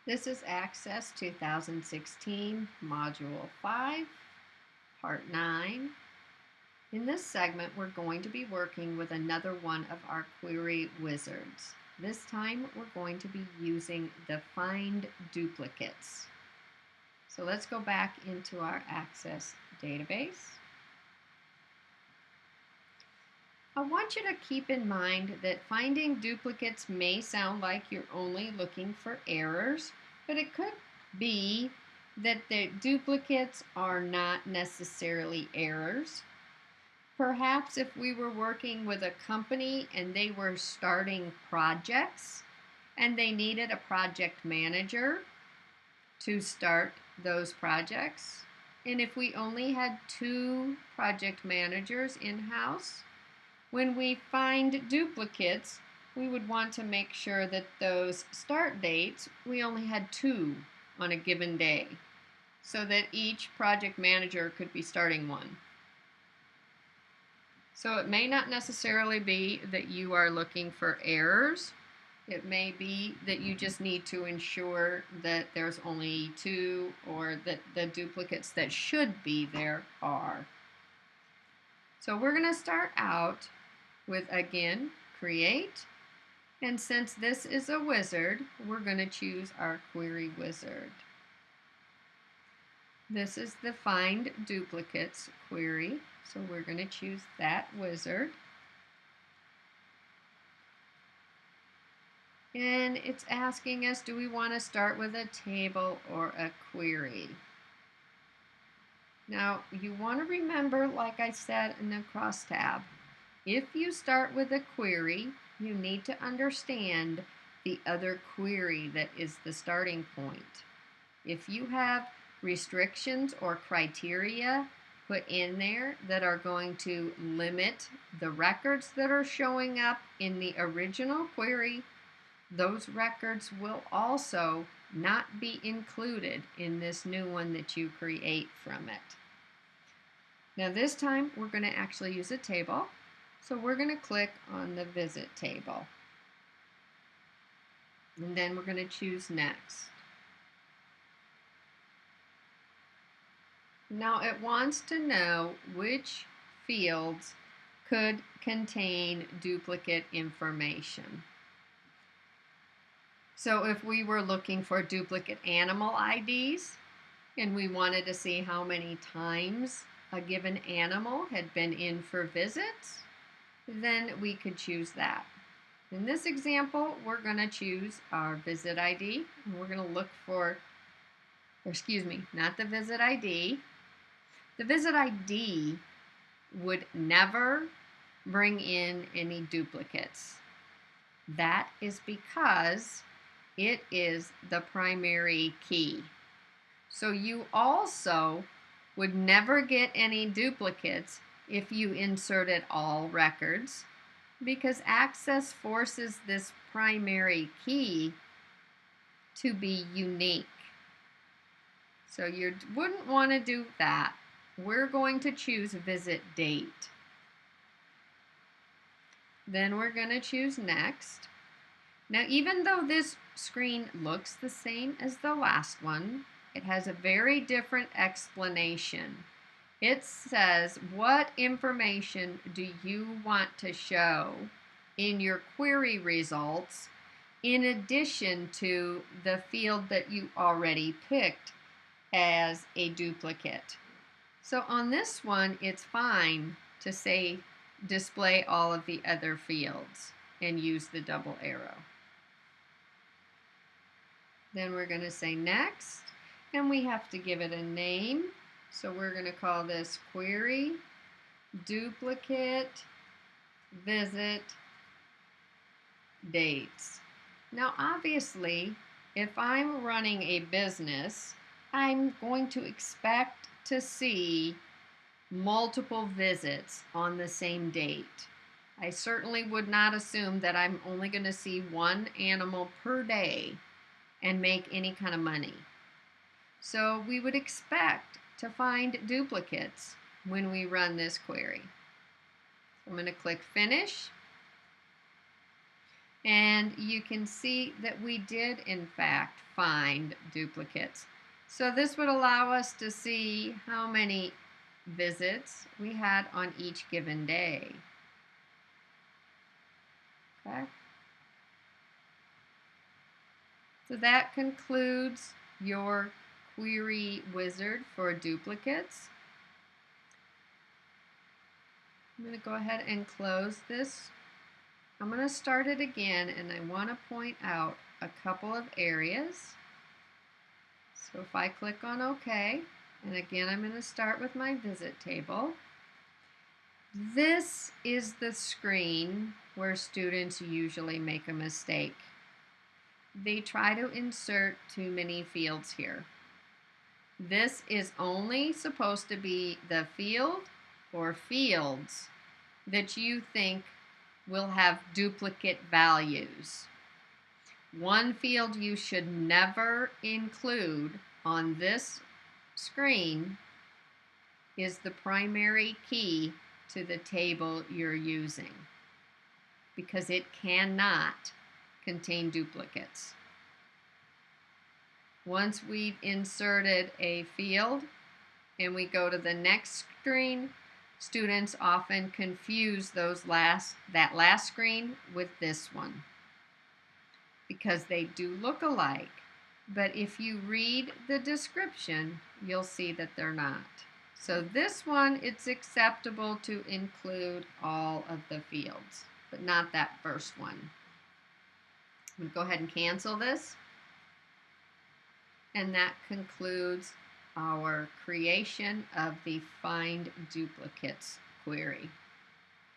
This is Access 2016, Module 5, Part 9. In this segment, we're going to be working with another one of our query wizards. This time, we're going to be using the Find Duplicates. So let's go back into our Access database. I want you to keep in mind that finding duplicates may sound like you're only looking for errors, but it could be that the duplicates are not necessarily errors. Perhaps if we were working with a company and they were starting projects and they needed a project manager to start those projects, and if we only had 2 project managers in-house, when we find duplicates, we would want to make sure that those start dates, we only had 2 on a given day, so that each project manager could be starting one. So it may not necessarily be that you are looking for errors. It may be that you just need to ensure that there's only 2, or that the duplicates that should be there are. So we're going to start out with, again, create, and since this is a wizard, we're going to choose our query wizard. This is the Find Duplicates query, so we're going to choose that wizard. And it's asking us, do we want to start with a table or a query? Now, you want to remember, like I said in the crosstab, if you start with a query, you need to understand the other query that is the starting point. If you have restrictions or criteria put in there that are going to limit the records that are showing up in the original query, those records will also not be included in this new one that you create from it. Now this time we're going to actually use a table. So we're going to click on the visit table. And then we're going to choose next. Now it wants to know which fields could contain duplicate information. So if we were looking for duplicate animal IDs and we wanted to see how many times a given animal had been in for visits, then we could choose that. In this example, we're going to choose our visit ID, and we're going to look for, not the visit ID. The visit ID would never bring in any duplicates. That is because it is the primary key. So you also would never get any duplicates if you inserted all records, because Access forces this primary key to be unique. So you wouldn't want to do that. We're going to choose visit date. Then we're going to choose next. Now, even though this screen looks the same as the last one, it has a very different explanation. It says, what information do you want to show in your query results in addition to the field that you already picked as a duplicate? So on this one, it's fine to say display all of the other fields and use the double arrow. Then we're going to say next, and we have to give it a name. So we're going to call this query duplicate visit dates. Now obviously, if I'm running a business, I'm going to expect to see multiple visits on the same date. I certainly would not assume that I'm only going to see one animal per day and make any kind of money. So we would expect to find duplicates when we run this query. So I'm going to click Finish. And you can see that we did, in fact, find duplicates. So this would allow us to see how many visits we had on each given day. Okay. So that concludes your query wizard for duplicates. I'm going to go ahead and close this. I'm going to start it again, and I want to point out a couple of areas. So if I click on OK, and again I'm going to start with my visit table. This is the screen where students usually make a mistake. They try to insert too many fields here. This is only supposed to be the field or fields that you think will have duplicate values. One field you should never include on this screen is the primary key to the table you're using, because it cannot contain duplicates. Once we've inserted a field and we go to the next screen, students often confuse that last screen with this one, because they do look alike. But if you read the description, you'll see that they're not. So this one, it's acceptable to include all of the fields, but not that first one. I'm going to go ahead and cancel this. And that concludes our creation of the Find Duplicates query.